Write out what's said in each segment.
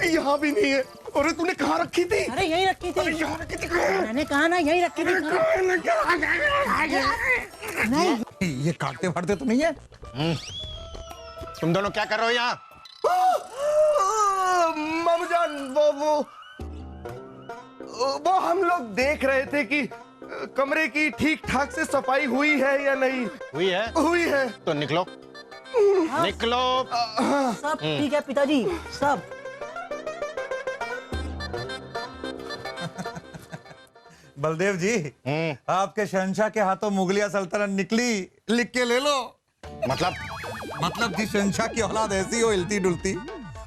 यहाँ भी नहीं है। अरे तूने कहाँ रखी थी? अरे यही रखी थी। अरे यहाँ रखी थी। मैंने कहा ना यही रखी थी। नहीं ये काटते फाड़ते तो नहीं है? तुम दोनों क्या कर रहे हो यहाँ? मामूजान वो हम लोग देख रहे थे कि कमरे की ठीक ठाक से सफाई हुई है या नहीं। हुई है? हुई है। तो निकलो। निकलो। सब ठीक है पिताजी, सब। बलदेव जी, आपके शहंशाह के हाथों मुगलिया सल्तनत निकली, लिख के ले लो। मतलब जिस शहंशाह की औलाद ऐसी हो हिलती डुलती,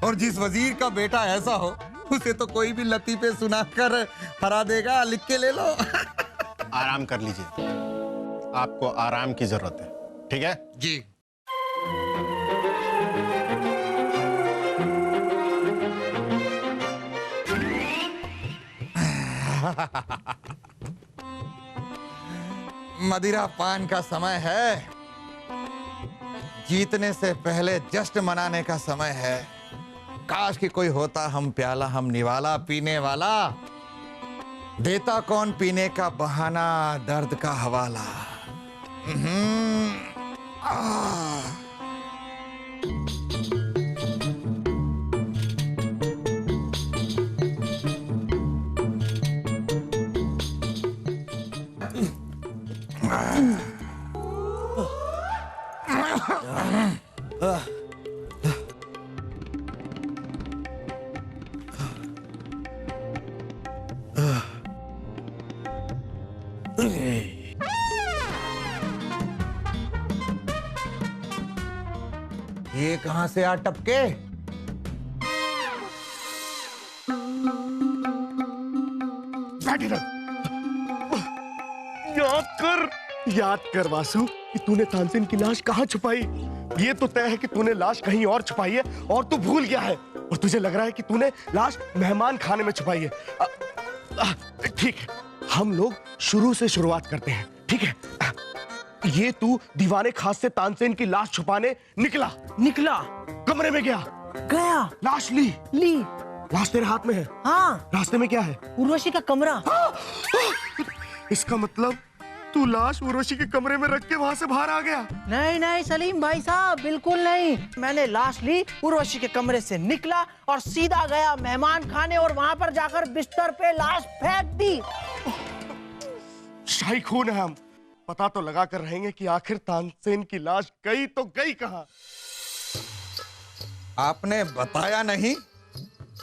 और जिस वजीर का बेटा ऐसा हो, उसे तो कोई भी लतीफे सुनाकर हरा देगा। लिख के ले लो। आराम कर लीजिए, आपको आराम की जरूरत है, ठीक है जी। मदिरा पान का समय है, जीतने से पहले जश्न मनाने का समय है। काश कि कोई होता हम प्याला हम निवाला पीने वाला, देता कौन पीने का बहाना दर्द का हवाला। ये कहां से आ टपके? याद कर वासु कि तूने तानसेन की लाश कहाँ छुपाई। ये तो तय है कि तूने लाश कहीं और छुपाई है और तू भूल गया है, और तुझे लग रहा है कि तूने लाश मेहमान खाने में छुपाई है। ठीक है, हम लोग शुरू से शुरुआत करते हैं, ठीक है। ये तू दीवाने खास से तानसेन की लाश छुपाने निकला, कमरे में गया, लाश ली। लाश तेरे हाथ में है। हाँ। रास्ते में क्या है? उर्वशी का कमरा। इसका मतलब तू लाश उर्वशी के कमरे में रख के वहां से बाहर आ गया? नहीं सलीम भाई साहब, बिल्कुल नहीं। मैंने लाश ली, उर्वशी के कमरे से निकला और सीधा गया मेहमान खाने, और वहां पर जाकर बिस्तर पे लाश फेंक दी। शाही खून है हम। पता तो लगा कर रहेंगे कि आखिर तानसेन की लाश गई तो गई कहां। आपने बताया नहीं,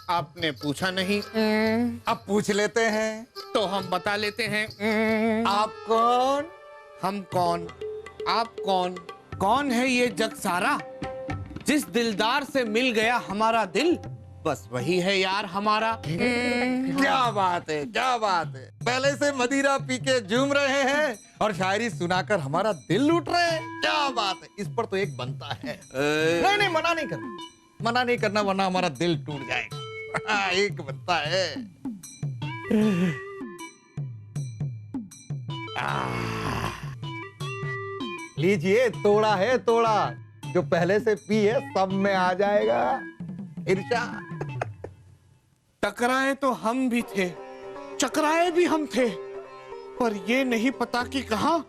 आपने पूछा नहीं, अब पूछ लेते हैं। तो हम बता लेते हैं। आप कौन? हम कौन, आप कौन? कौन है ये जग सारा? जिस दिलदार से मिल गया हमारा दिल, बस वही है यार हमारा। क्या बात है, क्या बात है। पहले से मदिरा पी के झूम रहे हैं और शायरी सुनाकर हमारा दिल लूट रहे हैं। क्या बात है। इस पर तो एक बनता है। नहीं मना नहीं करना वरना हमारा दिल टूट जाएगा। एक बनता है। लीजिए, तोड़ा है तोड़ा, जो पहले से पी है सब में आ जाएगा। ईर्ष्या। टकराए तो हम भी थे, चकराए भी हम थे, पर ये नहीं पता कि कहां।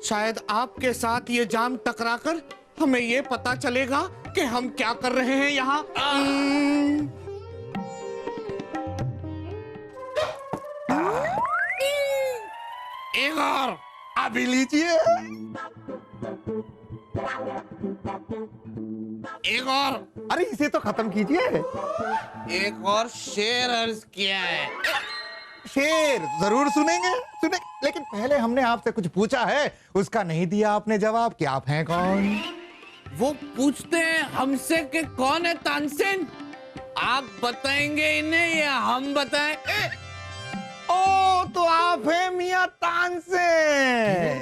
शायद आपके साथ ये जाम टकराकर हमें ये पता चलेगा कि हम क्या कर रहे हैं यहाँ। एक और अभी लीजिए। एक और। अरे इसे तो खत्म कीजिए। एक और शेर अर्ज किया है। शेर जरूर सुनेंगे, लेकिन पहले हमने आपसे कुछ पूछा है, उसका नहीं दिया आपने जवाब कि आप हैं कौन। वो पूछते हैं हमसे कि कौन है तानसेन। आप बताएंगे इन्हें या हम बताएं? ओ तो आप हैं मियां तानसेन।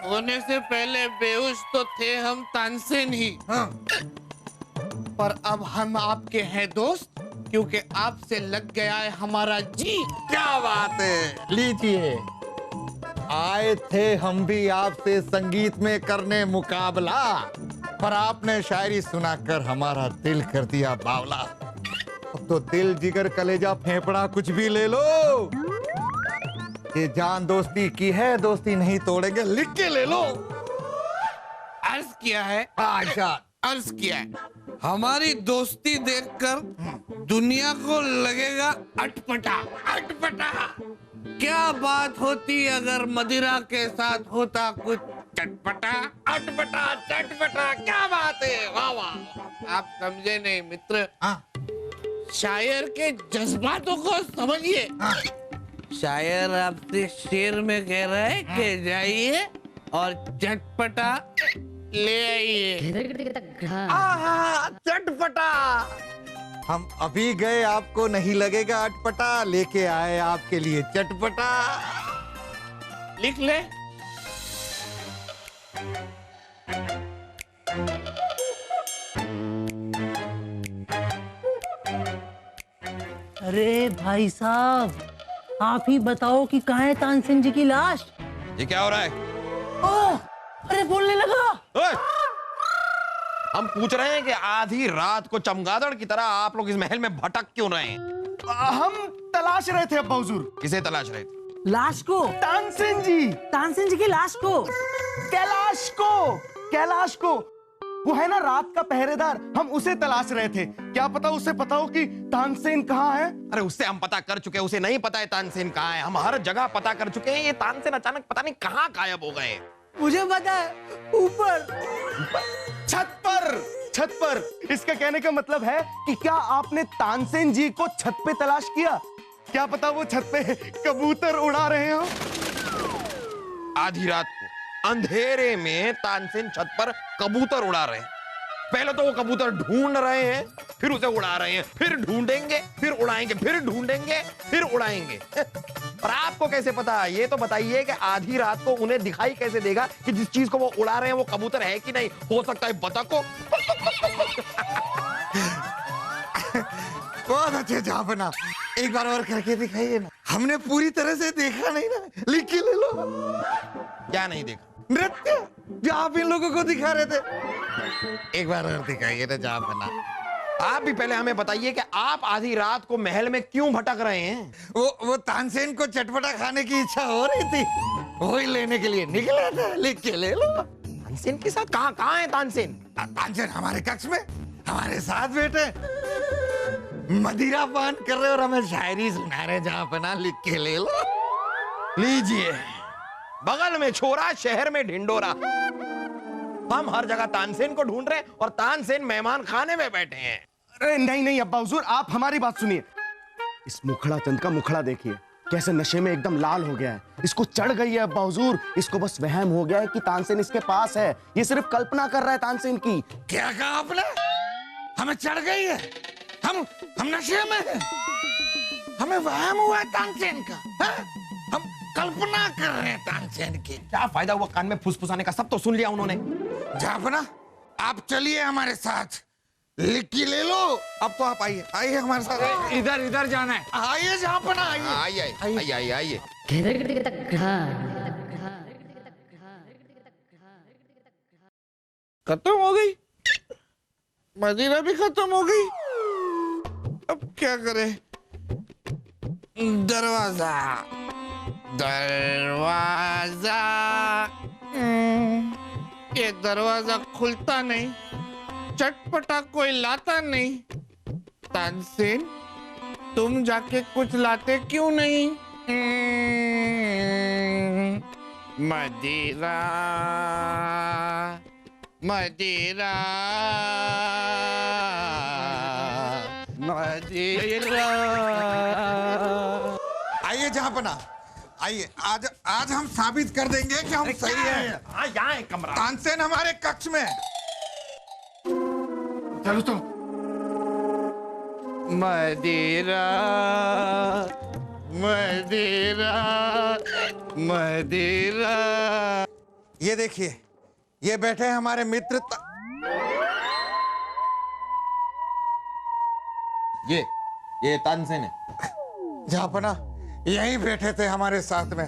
होने से पहले बेहोश तो थे हम तानसेन ही। हाँ। पर अब हम आपके हैं दोस्त, क्योंकि आपसे लग गया है हमारा जी। क्या बात है। लीजिए आए थे हम भी आपसे संगीत में करने मुकाबला, पर आपने शायरी सुनाकर हमारा दिल कर दिया बावला। अब तो दिल जिगर कलेजा फेफड़ा कुछ भी ले लो, ये जान दोस्ती की है, दोस्ती नहीं तोड़ेंगे, लिख के ले लो। अर्ज किया है, अच्छा अर्ज किया है, हमारी दोस्ती देखकर दुनिया को लगेगा अटपटा अटपटा। क्या बात होती अगर मदिरा के साथ होता कुछ चटपटा अटपटा चटपटा। क्या बात है, वाह वाह। आप समझे नहीं मित्र, शायर के जज्बातों को समझिए। शायर आपसे शेर में कह रहा है कि जाइए और चटपटा ले आइए। चटपटा। हम अभी गए, आपको नहीं लगेगा अटपटा, लेके आए आपके लिए चटपटा। लिख ले। अरे भाई साहब, आप ही बताओ कि कहाँ है तानसेन जी की लाश? ये क्या हो रहा है? ओह, अरे बोलने लगा। ओए! हम पूछ रहे हैं कि आधी रात को चमगादड़ की तरह आप लोग इस महल में भटक क्यों रहे हैं? हम तलाश रहे थे अब्बा हुजूर। किसे तलाश रहे थे? लाश को। तानसेन जी। तानसेन जी की लाश को। कैलाश को। कैलाश को, वो है ना रात का पहरेदार, हम उसे तलाश रहे थे। क्या पता उसे पता हो कि तानसेन कहाँ है। अरे उससे हम पता कर चुके हैं, उसे नहीं पता है तानसेन कहाँ है। हम हर जगह पता कर चुके हैं, ये तानसेन अचानक पता नहीं कहाँ गायब हो गए। मुझे पता है, ऊपर छत पर। छत पर। इसका कहने का मतलब है कि क्या आपने तानसेन जी को छत पे तलाश किया? क्या पता वो छत पे कबूतर उड़ा रहे हो। आधी रात को अंधेरे में तानसेन छत पर कबूतर उड़ा रहे हैं। पहले तो वो कबूतर ढूंढ रहे हैं, फिर उसे उड़ा रहे हैं, फिर ढूंढेंगे, फिर उड़ाएंगे, फिर ढूंढेंगे, फिर उड़ाएंगे। और आपको कैसे पता? ये तो बताइए कि आधी रात को उन्हें दिखाई कैसे देगा कि जिस चीज को वो उड़ा रहे हैं वो कबूतर है कि नहीं? हो सकता है बतख को। बहुत अच्छे जापना, एक बार और करके दिखाइए ना, हमने पूरी तरह से देखा नहीं ना, लिख के ले लो। क्या नहीं देखा? नृत्य जो आप इन लोगों को दिखा रहे थे, एक बार और दिखाइए ना जापना। आप भी पहले हमें बताइए कि आप आधी रात को महल में क्यों भटक रहे हैं? वो तानसेन को चटपटा खाने की इच्छा हो रही थी, वही लेने के लिए निकले थे, लिख के ले लो। तानसेन के साथ? कहाँ है तानसेन? तानसेन हमारे कक्ष में हमारे साथ बैठे मदिरा पान कर रहे और हमें शायरी सुना रहे, जहाँ पना, लिख के ले लो। लीजिए, बगल में छोरा, शहर में ढिंडोरा। हम हर जगह तानसेन को ढूंढ रहे हैं और तानसेन मेहमान खाने में बैठे हैं। अरे नहीं नहीं अब्बा हुजूर, आप हमारी बात सुनिए। इस मुखड़ा चंद का मुखड़ा देखिए, कैसे नशे में एकदम लाल हो गया है। इसको चढ़ गई है अब्बा हुजूर, इसको बस वहम हो गया है कि तानसेन इसके पास है। ये सिर्फ कल्पना कर रहा है तानसेन की। क्या कहा आपने? हमें चढ़ गई है, हम नशे में हैं, हमें वहम हुआ है तानसेन का, है? हम कल्पना कर रहे हैं तानसेन की। क्या फायदा हुआ कान में फुसफुसाने का? सब तो सुन लिया उन्होंने। जापना, आप चलिए हमारे साथ, लिख के ले लो। अब तो आप आइए, आइए हमारे साथ। इधर जाना है। आइए जापना, आइए आइए। खत्म हो गई, मदिरा भी खत्म हो गई। अब क्या करें? दरवाजा दरवाजा, ये दरवाजा खुलता नहीं, चटपटा कोई लाता नहीं। तानसेन, तुम जाके कुछ लाते क्यों नहीं? मदिरा मदिरा मदिरा। आइए जहाँपना, आइए। आज हम साबित कर देंगे कि हम सही हैं। यहाँ है कमरा। तानसेन हमारे कक्ष में। चलो तो। मदिरा मदिरा मदिरा। ये देखिए, ये बैठे हैं हमारे मित्र ये तानसेन है। जहाँपना, यहीं बैठे थे हमारे साथ में।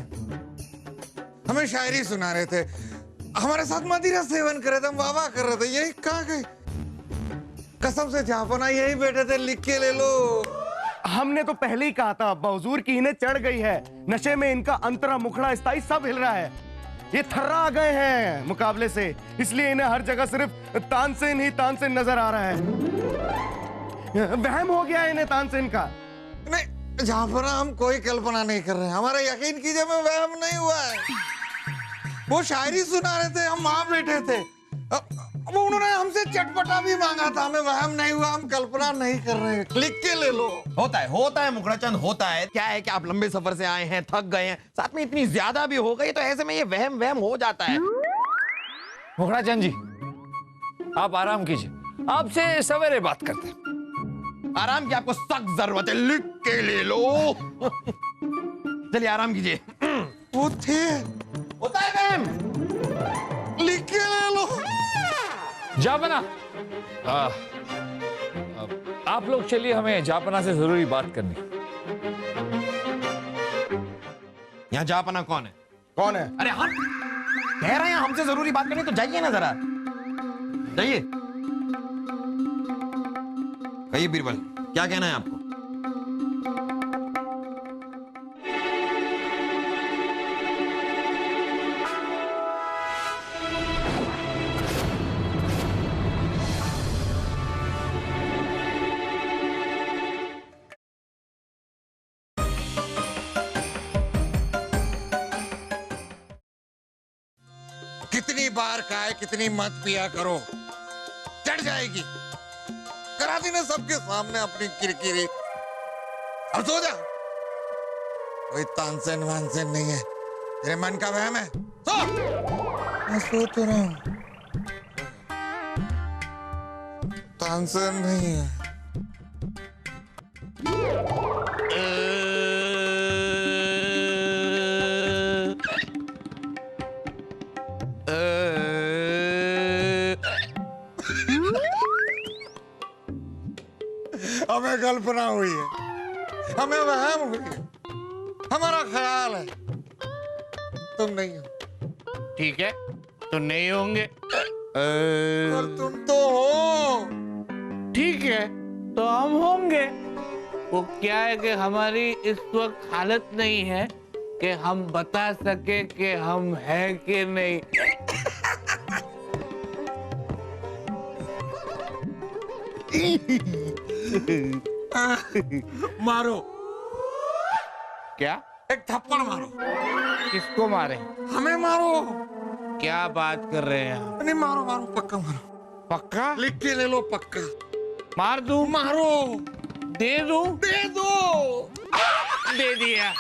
हमें शायरी सुना रहे थे, हमारे साथ मदिरा सेवन कर रहे थे, हम वाह वाह कर रहे थे। यही कहाँ गए? कसम से जहाँपना यही बैठे थे, लिख के ले लो। हमने तो पहले ही कहा था अब्बा हुजूर की इन्हें चढ़ गई है, नशे में इनका अंतरा मुखड़ा स्ताई सब हिल रहा है। ये थर्रा आ गए हैं मुकाबले से, इसलिए इन्हें हर जगह सिर्फ तानसेन ही तानसेन नजर आ रहा है। वहम हो गया है इन्हें तानसेन का। नहीं जहाँपना, हम कोई कल्पना नहीं कर रहे हैं, हमारा यकीन कीजिए मैं वहम नहीं हुआ है। वो शायरी सुना रहे थे, हम वहां बैठे थे, अब उन्होंने हमसे चटपटा भी मांगा था, हमें वहम नहीं हुआ, हम कल्पना नहीं कर रहे हैं। लिख के ले लो। होता है मुखड़ाचंद, होता है। क्या है कि आप लंबे सफर से आए हैं, थक गए हैं, साथ में इतनी ज्यादा भी हो गई, तो ऐसे में ये वहम हो जाता है। मुखड़ाचंद जी, आप आराम कीजिए, आपसे सवेरे बात करते हैं। आराम की आपको सख्त जरूरत है, लिख के ले लो। चलिए आराम कीजिए। वो थे, होता है वहम, लिख के ले लो। जापना, आप लोग चलिए, हमें जापना से जरूरी बात करनी। यहाँ जापना कौन है? कौन है? अरे हम कह रहे हैं हमसे जरूरी बात करनी, तो जाइए ना जरा, जाइए। कहिए बीरबल, क्या कहना है आपको? कितनी बार खाए, कितनी मत पिया करो, चढ़ जाएगी। करा दी ना सबके सामने अपनी किरकिरी। अब सो जा, कोई तानसेन वानसेन नहीं है, तेरे मन का वहम है। सो, मैं सो तो रहा हूं, तानसेन नहीं है। हमें कल्पना हुई है, हमें वहम हुई है, हमारा ख्याल है, तुम नहीं हो। ठीक है, तो नहीं होंगे। और तुम तो हो। ठीक है, तो हम होंगे। वो क्या है कि हमारी इस वक्त हालत नहीं है कि हम बता सके कि हम हैं कि नहीं। मारो, क्या? एक थप्पड़ मारो। किसको मारे? हमें मारो। क्या बात कर रहे हैं आप? नहीं, मारो मारो, पक्का मारो। पक्का? लिख के ले लो, पक्का। मार दूं? मारो। दे दूं? दे दो। दे दिया।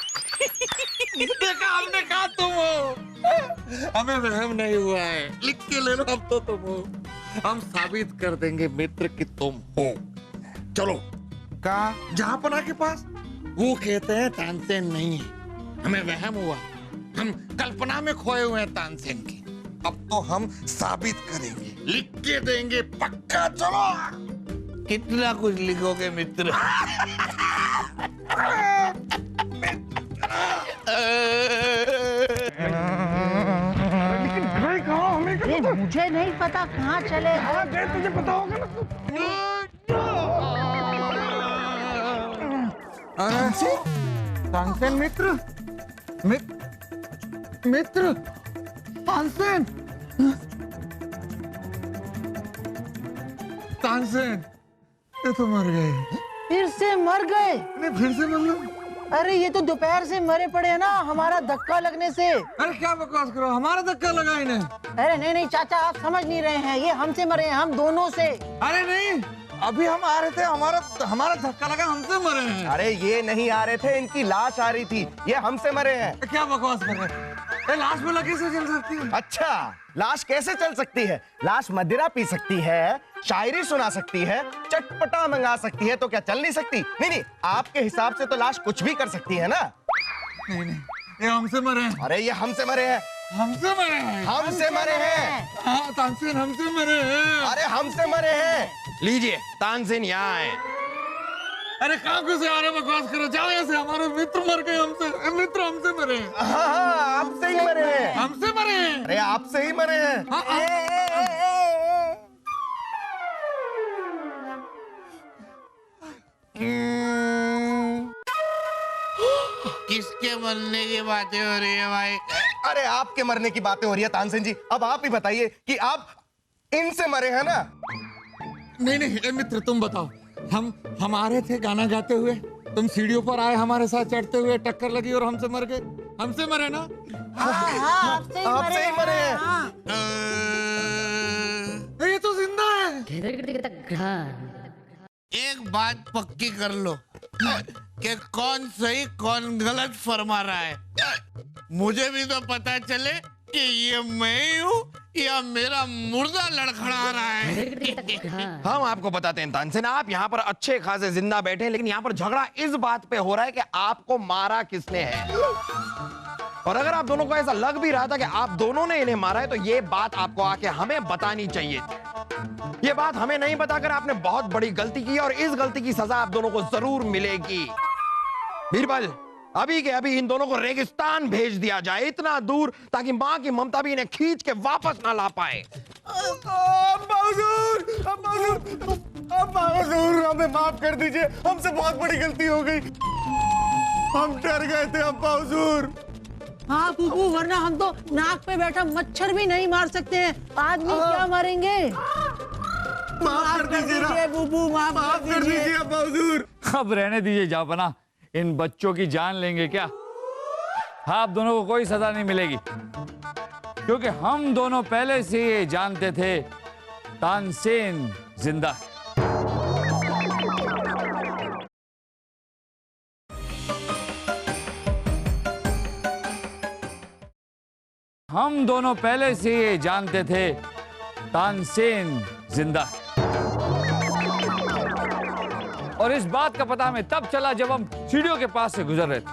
देखा, हमने कहा तुम हो। हमें वहम नहीं हुआ है, लिख के ले लो। अब तो तुम हो, हम साबित कर देंगे मित्र कि तुम हो। चलो, कहाँ? जहाँपना के पास। वो कहते हैं तानसेन नहीं है, हमें वहम हुआ, हम कल्पना में खोए हुए हैं तानसेन की। अब तो हम साबित करेंगे, लिख के देंगे, पक्का। चलो। कितना कुछ लिखोगे मित्र? अरे मुझे नहीं पता कहाँ चले। तुझे पता होगा ना। तानसेन मित्र, मित्र तानसेन, तानसेन, ये तो मर गए। फिर से मर गए? नहीं, फिर से मतलब? अरे ये तो दोपहर से मरे पड़े हैं ना, हमारा धक्का लगने से। अरे क्या बकवास करो, हमारा धक्का लगा इन्हें। अरे नहीं नहीं चाचा, आप समझ नहीं रहे हैं, ये हमसे मरे हैं, हम दोनों से। अरे नहीं, अभी हम आ रहे थे, हमारा धक्का लगा, हमसे मरे हैं। अरे ये नहीं आ रहे थे, इनकी लाश आ रही थी, ये हमसे मरे हैं। क्या बकवास कर रहे हैं? ये लाश में लगी से चल सकती है? अच्छा, लाश कैसे चल सकती है? लाश मदिरा पी सकती है, शायरी सुना सकती है, चटपटा मंगा सकती है, तो क्या चल नहीं सकती? नहीं नहीं, आपके हिसाब से तो लाश कुछ भी कर सकती है ना। नहीं नहीं, ये हमसे मरे हैं। अरे ये हमसे मरे हैं, हमसे मरे हैं। हमसे मरे हैं। हाँ तानसेन, हमसे मरे हैं। अरे हमसे मरे हैं। लीजिए, तानसेन यहाँ है। अरे कहाँ घुसे आ रहे, बकवास करो, जाओ यहाँ से। हमारे मित्र मर गए हमसे, मित्र हमसे मरे हैं। हाँ हाँ, आपसे ही मरे हैं। किसके मरने की बातें हो रही है भाई? अरे आपके मरने की बातें हो रही है तानसेन जी। अब आप ही बताइए कि आप इनसे मरे हैं ना? नहीं नहीं ए मित्र तुम बताओ, हम आ रहे थे गाना गाते हुए, तुम सीढ़ियों पर आए हमारे साथ चढ़ते हुए, टक्कर लगी और हमसे मर गए। हमसे मरे ना? आपसे आपसे ही मरे हैं। ये तो जिंदा है। एक बात पक्की कर लो कि कौन सही कौन गलत फरमा रहा है। मुझे भी तो पता चले कि ये मैं ही हूँ या मेरा मुर्दा लड़खड़ा रहा है। हम आपको बताते हैं तानसेन, आप यहाँ पर अच्छे खासे जिंदा बैठे हैं, लेकिन यहाँ पर झगड़ा इस बात पे हो रहा है कि आपको मारा किसने है। और अगर आप दोनों को ऐसा लग भी रहा था कि आप दोनों ने इन्हें मारा है, तो ये बात आपको आके हमें बतानी चाहिए थी। ये बात हमें नहीं बताकर आपने बहुत बड़ी गलती की और इस गलती की सजा आप दोनों को जरूर मिलेगी। बीरबल, अभी के अभी इन दोनों को रेगिस्तान भेज दिया जाए, इतना दूर ताकि मां की ममता भी इन्हें खींच के वापस ना ला पाए। बाहुजूर, हमें माफ कर दीजिए, हमसे बहुत बड़ी गलती हो गई। हम डर गए थे अब्बा हुजूर। हाँ बुबू, वरना हम तो नाक पे बैठा मच्छर भी नहीं मार सकते हैं, आदमी क्या मारेंगे। माफ कर दीजिए बुबू, माफ कर दीजिए अब्बा हुजूर। अब रहने दीजिए जापना, इन बच्चों की जान लेंगे क्या? आप दोनों को कोई सजा नहीं मिलेगी, क्योंकि हम दोनों पहले से ये जानते थे तानसेन जिंदा है। हम दोनों पहले से ये जानते थे तानसेन जिंदा है। और इस बात का पता हमें तब चला जब हम सीढ़ियों के पास से गुजर रहे थे।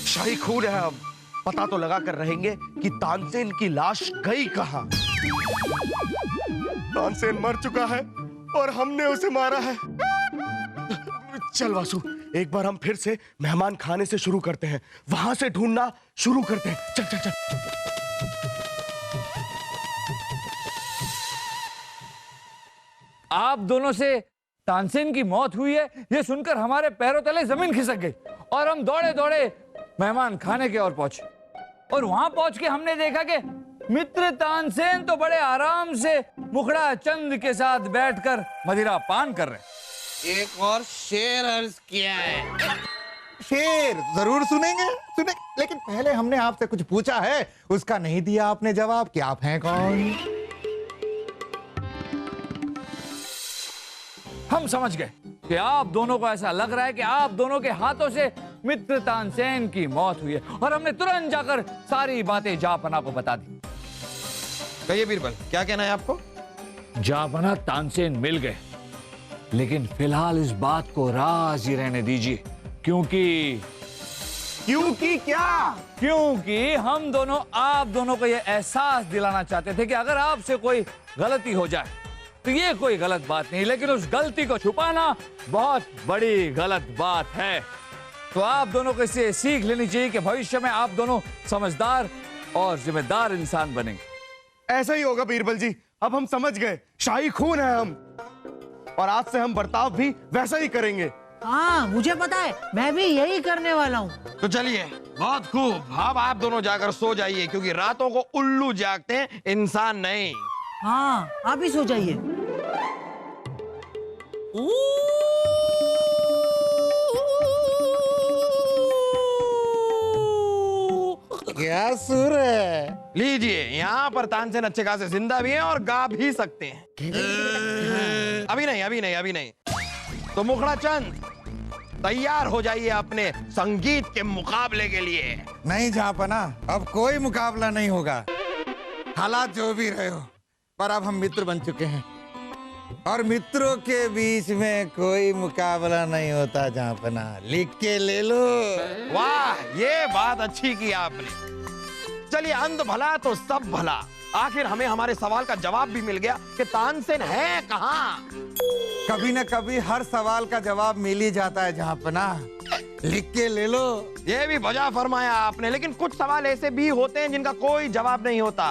शाही खून है, अब पता तो लगा कर रहेंगे कि तानसेन की लाश गई कहां। तानसेन मर चुका है और हमने उसे मारा है। चल वासु, एक बार हम फिर से मेहमान खाने से शुरू करते हैं, वहां से ढूंढना शुरू करते हैं। चल चल चल। आप दोनों से तानसेन की मौत हुई है, ये सुनकर हमारे पैरों तले जमीन खिसक गई और हम दौड़े दौड़े मेहमान खाने की ओर पहुंचे। और वहां पहुंच के हमने देखा कि मित्र तानसेन तो बड़े आराम से मुखड़ा चंद के साथ बैठकर मदिरा पान कर रहे हैं। एक और शेर अर्ज किया है। शेर जरूर सुनेंगे, लेकिन पहले हमने आपसे कुछ पूछा है, उसका नहीं दिया आपने जवाब कि आप हैं कौन। हम समझ गए कि आप दोनों को ऐसा लग रहा है कि आप दोनों के हाथों से मित्र तानसेन की मौत हुई है, और हमने तुरंत जाकर सारी बातें जापना को बता दी। कहिए बीरबल, क्या कहना है आपको? जापना, तानसेन मिल गए, लेकिन फिलहाल इस बात को राज ही रहने दीजिए, क्योंकि क्या? क्योंकि हम दोनों आप दोनों को यह एहसास दिलाना चाहते थे कि अगर आपसे कोई गलती हो जाए तो ये कोई गलत बात नहीं, लेकिन उस गलती को छुपाना बहुत बड़ी गलत बात है। तो आप दोनों को इससे सीख लेनी चाहिए कि भविष्य में आप दोनों समझदार और जिम्मेदार इंसान बनेंगे। ऐसा ही होगा बीरबल जी, अब हम समझ गए, शाही खून है हम, और आज से हम बर्ताव भी वैसा ही करेंगे। हाँ मुझे पता है, मैं भी यही करने वाला हूँ। तो चलिए, बहुत खूब, अब आप दोनों जाकर सो जाइए, क्योंकि रातों को उल्लू जागते हैं, इंसान नहीं। हाँ आप ही सो जाइए। क्या सुर है? लीजिए, यहाँ पर तानसेन अच्छे खासे जिंदा भी हैं और गा भी सकते हैं। अभी नहीं। तो मुखड़ा चंद, तैयार हो जाइए अपने संगीत के मुकाबले के लिए। नहीं जापना, अब कोई मुकाबला नहीं होगा। हालात जो भी रहे हो, पर अब हम मित्र बन चुके हैं, और मित्रों के बीच में कोई मुकाबला नहीं होता जापना, लिख के ले लो। वाह, ये बात अच्छी की आपने। चलिए, अंत भला तो सब भला, आखिर हमें हमारे सवाल का जवाब भी मिल गया कि तानसेन है कहाँ। कभी न कभी हर सवाल का जवाब मिल ही जाता है जापना, लिख के ले लो। ये भी वजह फरमाया आपने, लेकिन कुछ सवाल ऐसे भी होते हैं जिनका कोई जवाब नहीं होता।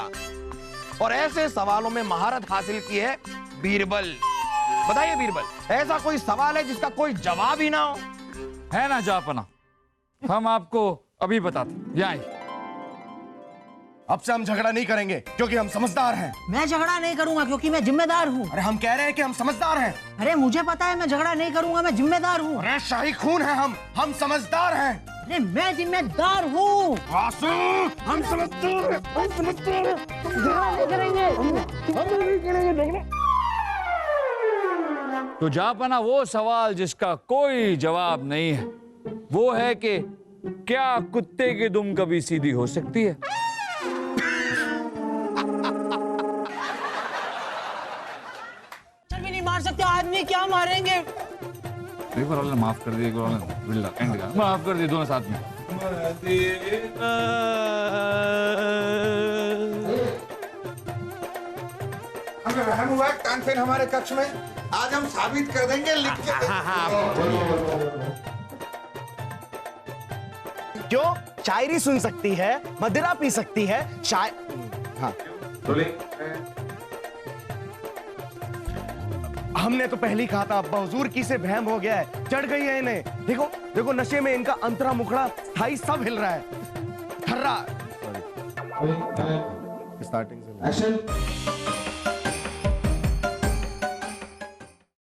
और ऐसे सवालों में महारत हासिल की है बीरबल। बताइए बीरबल, ऐसा कोई सवाल है जिसका कोई जवाब ही ना हो? है ना जापना, हम आपको अभी बताते। यहाँ आइए। अब से हम झगड़ा नहीं करेंगे क्योंकि हम समझदार हैं। मैं झगड़ा नहीं करूंगा क्योंकि मैं जिम्मेदार हूँ। अरे हम कह रहे हैं कि हम समझदार हैं। अरे मुझे पता है मैं झगड़ा नहीं करूंगा, मैं जिम्मेदार हूँ। अरे शाही खून है हम समझदार हैं। अरे मैं जिम्मेदार हूँ। वासु, हम समझदार हैं, हम समझदार हैं। झगड़ा नहीं करेंगे, हम नहीं करेंगे। तो जापना, वो सवाल जिसका कोई जवाब नहीं है वो है कि क्या कुत्ते की दुम कभी सीधी हो सकती है? भी नहीं मार सकते आदमी, क्या मारेंगे? एक बार अल्लाह माफ कर दिए, एक बार अल्लाह एंड का माफ कर दिए, दोनों साथ में। हमें वहम हुआ है तानसेन हमारे कक्ष में, आज हम साबित कर देंगे लिख के। क्यों? शायरी सुन सकती है, मदिरा पी सकती है, हाँ। हमने तो पहले ही कहा था अब्बा हुजूर की से वहम हो गया है, चढ़ गई है इन्हें। देखो देखो, नशे में इनका अंतरा मुखड़ा थाई सब हिल रहा है, थर्रा। स्टार्टिंग से